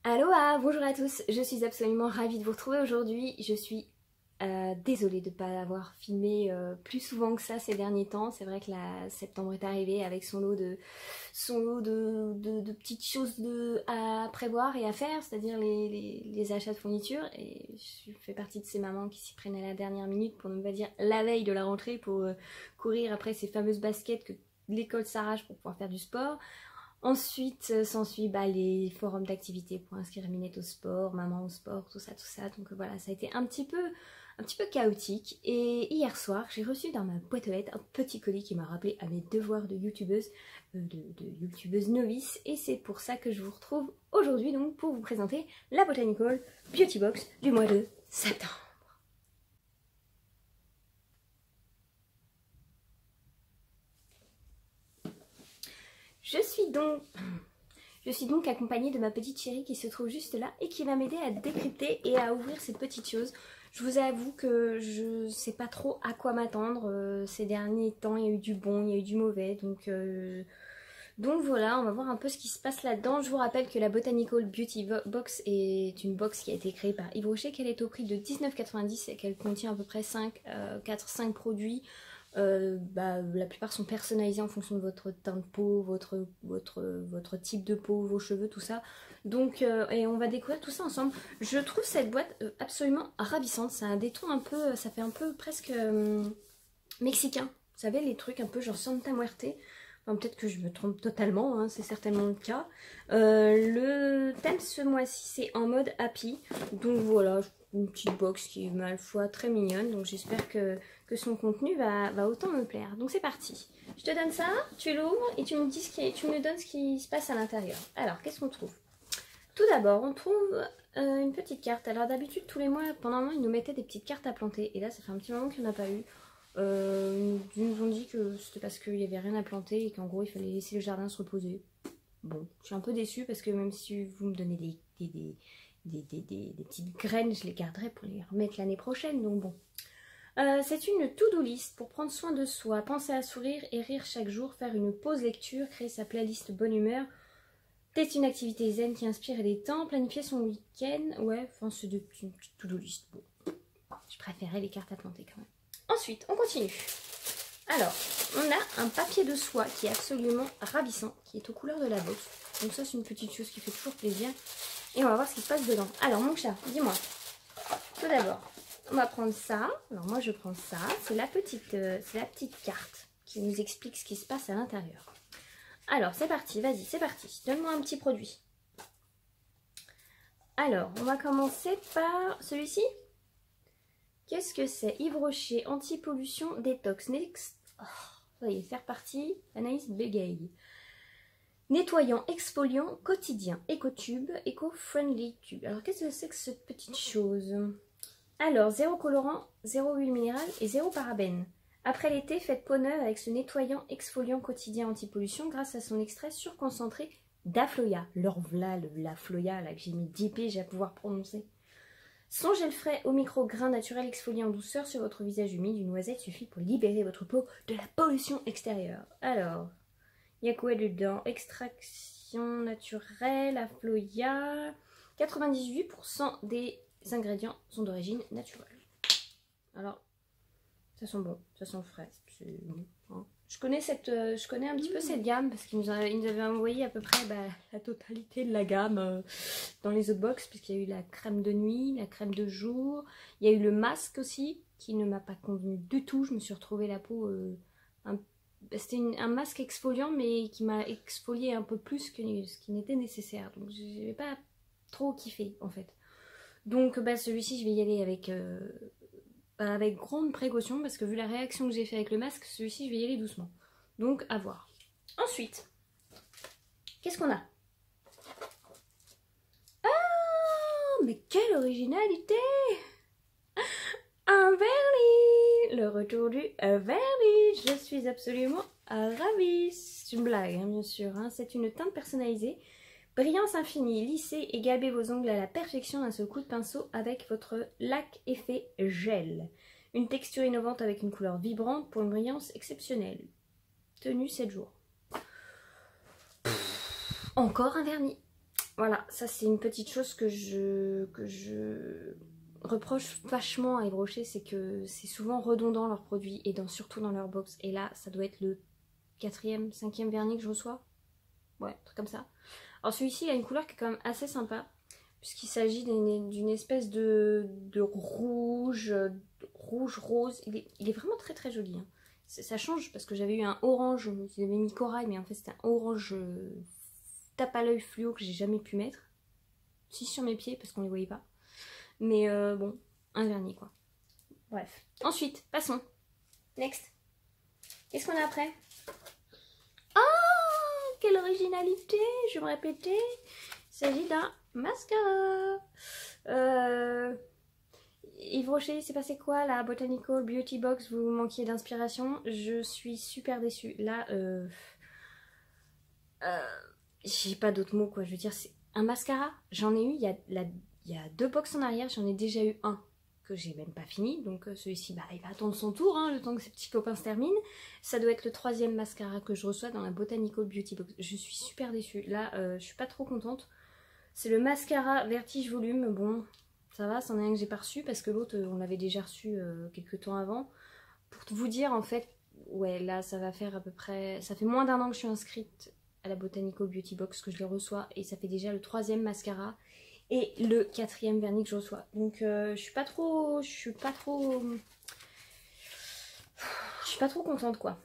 Aloha, bonjour à tous, je suis absolument ravie de vous retrouver aujourd'hui. Je suis désolée de ne pas avoir filmé plus souvent que ça ces derniers temps. C'est vrai que septembre est arrivé avec son lot de petites choses à prévoir et à faire, c'est-à-dire les achats de fournitures. Et je fais partie de ces mamans qui s'y prennent à la dernière minute, pour ne pas dire la veille de la rentrée, pour courir après ces fameuses baskets que l'école s'arrache pour pouvoir faire du sport. Ensuite, s'ensuit les forums d'activité pour inscrire Minette au sport, maman au sport, tout ça. Donc voilà, ça a été un petit peu chaotique. Et hier soir, j'ai reçu dans ma boîte aux lettres un petit colis qui m'a rappelé à mes devoirs de youtubeuse, de youtubeuse novice. Et c'est pour ça que je vous retrouve aujourd'hui, donc pour vous présenter la Botanical Beauty Box du mois de septembre. Je suis donc accompagnée de ma petite chérie qui se trouve juste là et qui va m'aider à décrypter et à ouvrir ces petites choses. Je vous avoue que je ne sais pas trop à quoi m'attendre. Ces derniers temps, il y a eu du bon, il y a eu du mauvais. Donc voilà, on va voir un peu ce qui se passe là-dedans. Je vous rappelle que la Botanical Beauty Box est une box qui a été créée par Yves Rocher, qu'elle est au prix de 19,90 et qu'elle contient à peu près 4-5 produits. La plupart sont personnalisés en fonction de votre teint de peau, votre type de peau, vos cheveux, tout ça. Donc, et on va découvrir tout ça ensemble. Je trouve cette boîte absolument ravissante. Ça a un détour un peu, ça fait un peu presque mexicain. Vous savez, les trucs un peu genre Santa Muerte. Enfin, peut-être que je me trompe totalement, hein, c'est certainement le cas. Le thème ce mois-ci, c'est en mode happy. Donc voilà, une petite box qui est ma foi très mignonne. Donc j'espère que son contenu va autant me plaire. Donc c'est parti. Je te donne ça, tu l'ouvres et tu me donnes ce qui se passe à l'intérieur. Alors, qu'est-ce qu'on trouve? Tout d'abord, on trouve une petite carte. Alors d'habitude, tous les mois, pendant un moment, ils nous mettaient des petites cartes à planter. Et là, ça fait un petit moment qu'il n'y en a pas eu. Ils nous ont dit que c'était parce qu'il n'y avait rien à planter et qu'en gros, il fallait laisser le jardin se reposer. Bon, je suis un peu déçue parce que même si vous me donnez des petites graines, je les garderai pour les remettre l'année prochaine. Donc bon. C'est une to-do list pour prendre soin de soi, penser à sourire et rire chaque jour, faire une pause lecture, créer sa playlist bonne humeur, tester une activité zen qui inspire et détend, planifier son week-end. Ouais, enfin c'est une petite to-do list. Bon, je préférais les cartes à planter quand même. Ensuite, on continue. Alors, on a un papier de soie qui est absolument ravissant, qui est aux couleurs de la box. Donc ça, c'est une petite chose qui fait toujours plaisir. Et on va voir ce qui se passe dedans. Alors, mon chat, dis-moi. Tout d'abord, on va prendre ça. Alors moi, je prends ça. C'est la petite carte qui nous explique ce qui se passe à l'intérieur. Alors, c'est parti. Vas-y, c'est parti. Donne-moi un petit produit. Alors, on va commencer par celui-ci. Qu'est-ce que c'est? Yves Rocher, anti-pollution détox. Next. Oh, ça y est, c'est reparti. Anaïs bégaye. Nettoyant, exfoliant, quotidien, éco-tube, éco-friendly tube. Alors, qu'est-ce que c'est que cette petite chose? Alors, 0 colorant, 0 huile minérale et 0 parabène. Après l'été, faites peau neuve avec ce nettoyant, exfoliant quotidien anti-pollution grâce à son extrait surconcentré d'Afloya. La Floya, là, que j'ai mis 10 piges à pouvoir prononcer. Son gel frais au micro-grain naturel exfoliant en douceur sur votre visage humide. Une noisette suffit pour libérer votre peau de la pollution extérieure. Alors, il y a quoi dedans? Extraction naturelle, Afloya. 98% des ingrédients sont d'origine naturelle. Alors, ça sent bon, ça sent frais. Bon, hein. Je connais un petit peu cette gamme parce qu'ils nous avaient envoyé à peu près la totalité de la gamme dans les autres box, puisqu'il y a eu la crème de nuit, la crème de jour, il y a eu le masque aussi qui ne m'a pas convenu du tout. Je me suis retrouvée la peau c'était un masque exfoliant mais qui m'a exfolié un peu plus que ce qui n'était nécessaire, donc je n'ai pas trop kiffé en fait. Donc celui-ci je vais y aller avec grande précaution parce que vu la réaction que j'ai fait avec le masque, celui-ci je vais y aller doucement. Donc à voir. Ensuite, qu'est-ce qu'on a? Ah, mais quelle originalité! Un vernis! Le retour du vernis! Je suis absolument ravie! C'est une blague, hein, bien sûr. Hein. C'est une teinte personnalisée. Brillance infinie, lissez et galbez vos ongles à la perfection d'un seul coup de pinceau avec votre lac effet gel. Une texture innovante avec une couleur vibrante pour une brillance exceptionnelle. Tenue 7 jours. Encore un vernis. Voilà, ça c'est une petite chose que je reproche vachement à Yves Rocher, c'est que c'est souvent redondant leurs produits et surtout dans leur box. Et là, ça doit être le 4e, 5e vernis que je reçois. Ouais, un truc comme ça. Alors celui-ci, il a une couleur qui est quand même assez sympa, puisqu'il s'agit d'une espèce de rouge, rose. Il est vraiment très très joli. Hein. Ça change, parce que j'avais eu un orange, j'avais mis corail, mais en fait c'était un orange tape à l'œil fluo que j'ai jamais pu mettre. Si sur mes pieds, parce qu'on les voyait pas. Mais bon, un vernis quoi. Bref. Ensuite, passons. Next. Qu'est-ce qu'on a après? Oh, quelle originalité! Je vais me répéter. Il s'agit d'un mascara. Yves Rocher, c'est passé quoi la Botanical Beauty Box? Vous manquiez d'inspiration. Je suis super déçue. Là, j'ai pas d'autres mots quoi. Je veux dire, c'est un mascara. J'en ai eu il y a 2 box en arrière. J'en ai déjà eu un que j'ai même pas fini. Donc celui-ci, bah, il va attendre son tour, hein, le temps que ses petits copains se terminent. Ça doit être le 3e mascara que je reçois dans la Botanical Beauty Box. Je suis super déçue. Là, je suis pas trop contente. C'est le mascara Vertige Volume. Bon, ça va, c'en est un que j'ai pas reçu parce que l'autre, on l'avait déjà reçu quelques temps avant. Pour vous dire, en fait, ouais, là, ça va faire à peu près... Ça fait moins d'1 an que je suis inscrite à la Botanical Beauty Box que je les reçois. Et ça fait déjà le 3e mascara et le 4e vernis que je reçois. Donc, je suis pas trop contente, quoi.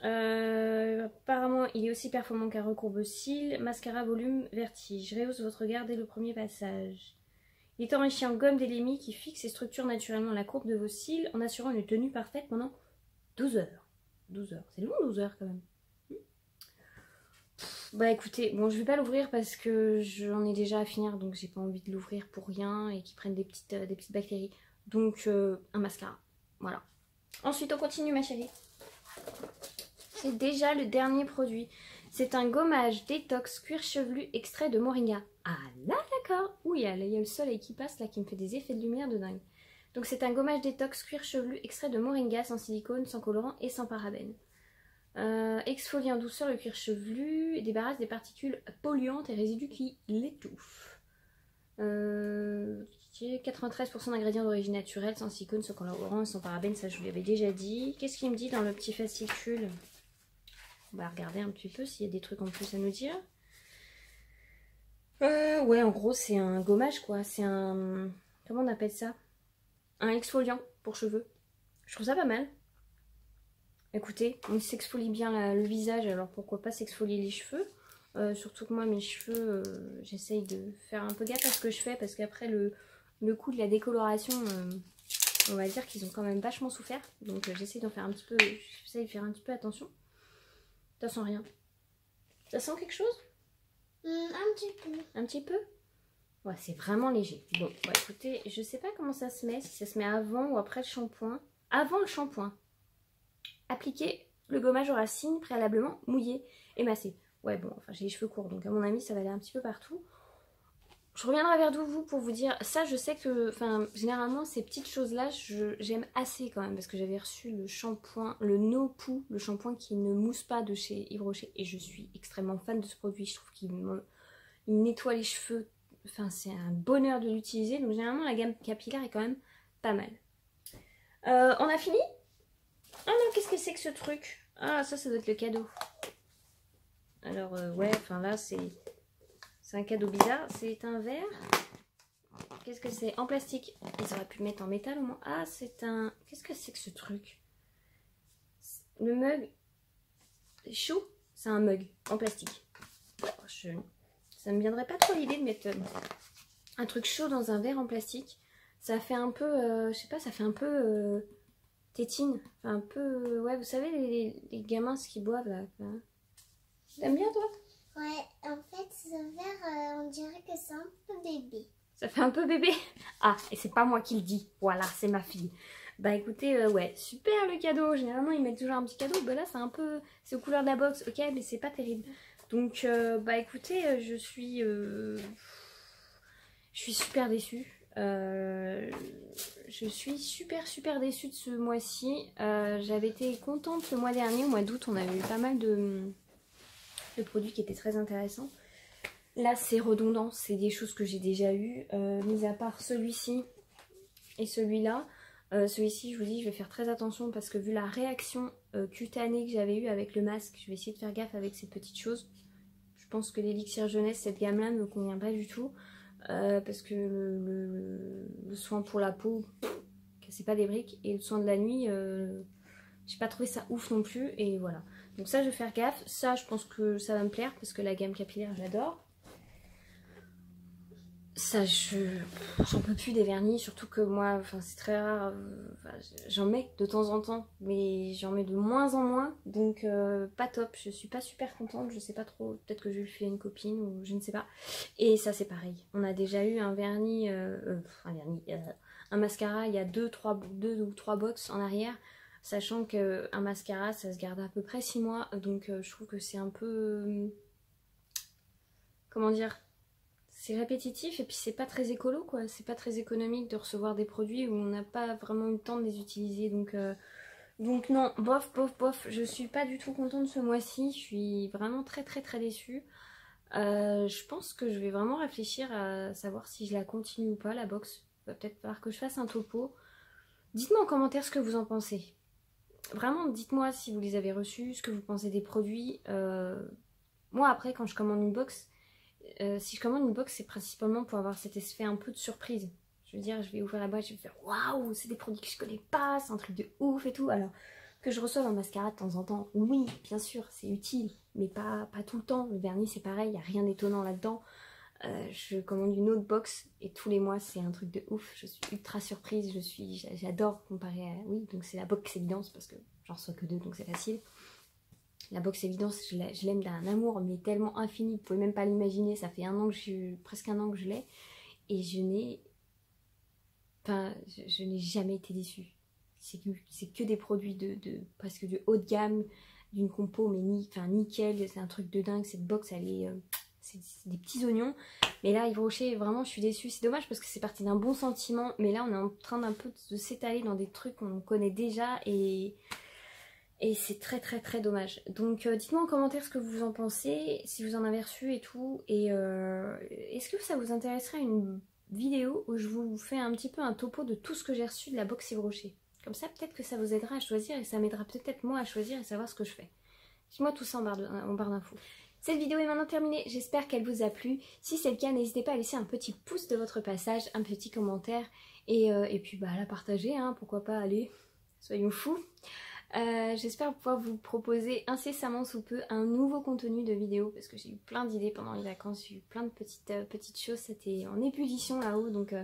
Apparemment il est aussi performant qu'un recourbe cils. Mascara volume vertige, rehausse votre regard dès le premier passage. Il est enrichi en gomme d'élémie qui fixe et structure naturellement la courbe de vos cils en assurant une tenue parfaite pendant 12 heures. 12 heures, c'est long 12 heures quand même. Bah écoutez, bon je vais pas l'ouvrir parce que j'en ai déjà à finir, donc j'ai pas envie de l'ouvrir pour rien et qu'ils prennent des petites bactéries. Donc un mascara, voilà. Ensuite on continue ma chérie. C'est déjà le dernier produit. C'est un gommage détox cuir chevelu extrait de moringa. Ah là d'accord. Oui, il y a le soleil qui passe là qui me fait des effets de lumière de dingue. Donc c'est un gommage détox cuir chevelu extrait de moringa sans silicone, sans colorant et sans parabènes. Exfolie en douceur le cuir chevelu et débarrasse des particules polluantes et résidus qui l'étouffent. 93% d'ingrédients d'origine naturelle, sans silicone, sans colorant et sans parabènes, ça je vous l'avais déjà dit. Qu'est-ce qu'il me dit dans le petit fascicule? On va regarder un petit peu s'il y a des trucs en plus à nous dire. Ouais, en gros, c'est un gommage, quoi. C'est un... Comment on appelle ça? Un exfoliant pour cheveux. Je trouve ça pas mal. Écoutez, on s'exfolie bien le visage, alors pourquoi pas s'exfolier les cheveux. Surtout que moi, mes cheveux, j'essaye de faire un peu gaffe à ce que je fais, parce qu'après, le coup de la décoloration, on va dire qu'ils ont quand même vachement souffert. Donc j'essaye d'en faire un petit peu... J'essaye de faire un petit peu attention. Ça sent rien. Ça sent quelque chose? Un petit peu. Un petit peu? Ouais, c'est vraiment léger. Bon, bah, écoutez, je sais pas comment ça se met, si ça se met avant ou après le shampoing. Avant le shampoing, appliquez le gommage aux racines préalablement mouillé et massé. Ouais, bon, enfin j'ai les cheveux courts, donc à mon avis ça va aller un petit peu partout. Je reviendrai vers vous pour vous dire, ça je sais que, enfin généralement ces petites choses là j'aime assez quand même, parce que j'avais reçu le shampoing, le No Poo, le shampoing qui ne mousse pas de chez Yves Rocher, et je suis extrêmement fan de ce produit, je trouve qu'il nettoie les cheveux, enfin c'est un bonheur de l'utiliser, donc généralement la gamme capillaire est quand même pas mal. On a fini? Ah non, qu'est-ce que c'est que ce truc? Ah ça doit être le cadeau. Alors ouais, enfin là c'est un cadeau bizarre, c'est un verre. Qu'est-ce que c'est? En plastique. Ils auraient pu le mettre en métal au moins. Ah, c'est un... Qu'est-ce que c'est que ce truc? Le mug chaud, c'est un mug en plastique. Ça me viendrait pas trop l'idée de mettre un truc chaud dans un verre en plastique. Ça fait un peu, je sais pas, ça fait un peu tétine. Enfin, un peu, ouais, vous savez, les gamins, ce qu'ils boivent là. T'aimes bien toi? Ouais, en fait, ce verre, on dirait que c'est un peu bébé. Ça fait un peu bébé? Ah, et c'est pas moi qui le dis. Voilà, c'est ma fille. Bah écoutez, ouais, super le cadeau. Généralement, ils mettent toujours un petit cadeau. Bah là, c'est un peu... C'est aux couleurs de la box, ok, mais c'est pas terrible. Donc, bah écoutez, je suis super déçue. Je suis super déçue de ce mois-ci. J'avais été contente le mois dernier, au mois d'août. On avait eu pas mal de produits qui étaient très intéressants. Là c'est redondant, c'est des choses que j'ai déjà eues, mis à part celui-ci et celui-là. Celui-ci je vous dis je vais faire très attention parce que vu la réaction cutanée que j'avais eue avec le masque, je vais essayer de faire gaffe avec ces petites choses. Je pense que l'élixir jeunesse, cette gamme-là ne me convient pas du tout. Parce que le soin pour la peau, c'est pas des briques. Et le soin de la nuit, j'ai pas trouvé ça ouf non plus. Et voilà. Donc ça, je vais faire gaffe. Ça, je pense que ça va me plaire parce que la gamme capillaire, j'adore. Ça, j'en peux plus des vernis. Surtout que moi, enfin, c'est très rare. J'en mets de temps en temps. Mais j'en mets de moins en moins. Donc, pas top. Je suis pas super contente. Je sais pas trop. Peut-être que je vais le filer à une copine ou je ne sais pas. Et ça, c'est pareil. On a déjà eu un vernis. Un mascara il y a 2 ou 3 box en arrière. Sachant qu'un mascara, ça se garde à peu près 6 mois. Donc, je trouve que c'est un peu... comment dire ? C'est répétitif et puis c'est pas très écolo quoi, c'est pas très économique de recevoir des produits où on n'a pas vraiment eu le temps de les utiliser donc non, bof, je suis pas du tout contente ce mois-ci, je suis vraiment très déçue. Je pense que je vais vraiment réfléchir à savoir si je la continue ou pas la box, va peut-être falloir que je fasse un topo. Dites-moi en commentaire ce que vous en pensez. Vraiment dites-moi si vous les avez reçus, ce que vous pensez des produits. Moi après quand je commande une box, si je commande une box, c'est principalement pour avoir cet effet un peu de surprise. Je veux dire, je vais ouvrir la boîte, je vais faire waouh, c'est des produits que je connais pas, c'est un truc de ouf et tout. Alors que je reçoive un mascara de temps en temps, oui, bien sûr, c'est utile, mais pas tout le temps. Le vernis, c'est pareil, il n'y a rien d'étonnant là-dedans. Je commande une autre box et tous les mois, c'est un truc de ouf. Je suis ultra surprise, j'adore comparer à... Oui, donc c'est la box évidence parce que j'en reçois que 2, donc c'est facile. La box évidence, je l'aime d'un amour, mais tellement infini, vous pouvez même pas l'imaginer. Ça fait presque un an que je l'ai. Et je n'ai jamais été déçue. C'est que des produits de presque de haut de gamme, d'une compo, mais nickel. C'est un truc de dingue. Cette box, elle est... c'est des petits oignons. Mais là, Yves Rocher, vraiment, je suis déçue. C'est dommage parce que c'est parti d'un bon sentiment. Mais là, on est en train d'un peu de s'étaler dans des trucs qu'on connaît déjà et c'est très dommage. Donc dites-moi en commentaire ce que vous en pensez, si vous en avez reçu et tout. Et est-ce que ça vous intéresserait une vidéo où je vous fais un petit peu un topo de tout ce que j'ai reçu de la box Yves Rocher. Comme ça peut-être que ça vous aidera à choisir et ça m'aidera peut-être moi à choisir et savoir ce que je fais. Dites-moi tout ça en barre d'infos. Cette vidéo est maintenant terminée, j'espère qu'elle vous a plu. Si c'est le cas, n'hésitez pas à laisser un petit pouce de votre passage, un petit commentaire et puis à la partager, hein, pourquoi pas, allez, soyons fous. J'espère pouvoir vous proposer incessamment sous peu un nouveau contenu de vidéo parce que j'ai eu plein d'idées pendant les vacances, j'ai eu plein de petites choses, c'était en ébullition là-haut donc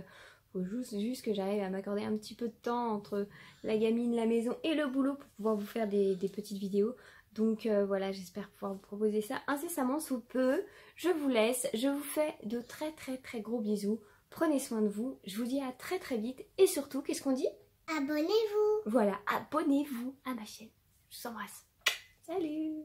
faut juste que j'arrive à m'accorder un petit peu de temps entre la gamine, la maison et le boulot pour pouvoir vous faire des petites vidéos. Donc voilà, j'espère pouvoir vous proposer ça incessamment sous peu. Je vous laisse, je vous fais de très gros bisous, prenez soin de vous, je vous dis à très vite et surtout, qu'est-ce qu'on dit ? Abonnez-vous. Voilà, abonnez-vous à ma chaîne. Je vous embrasse. Salut!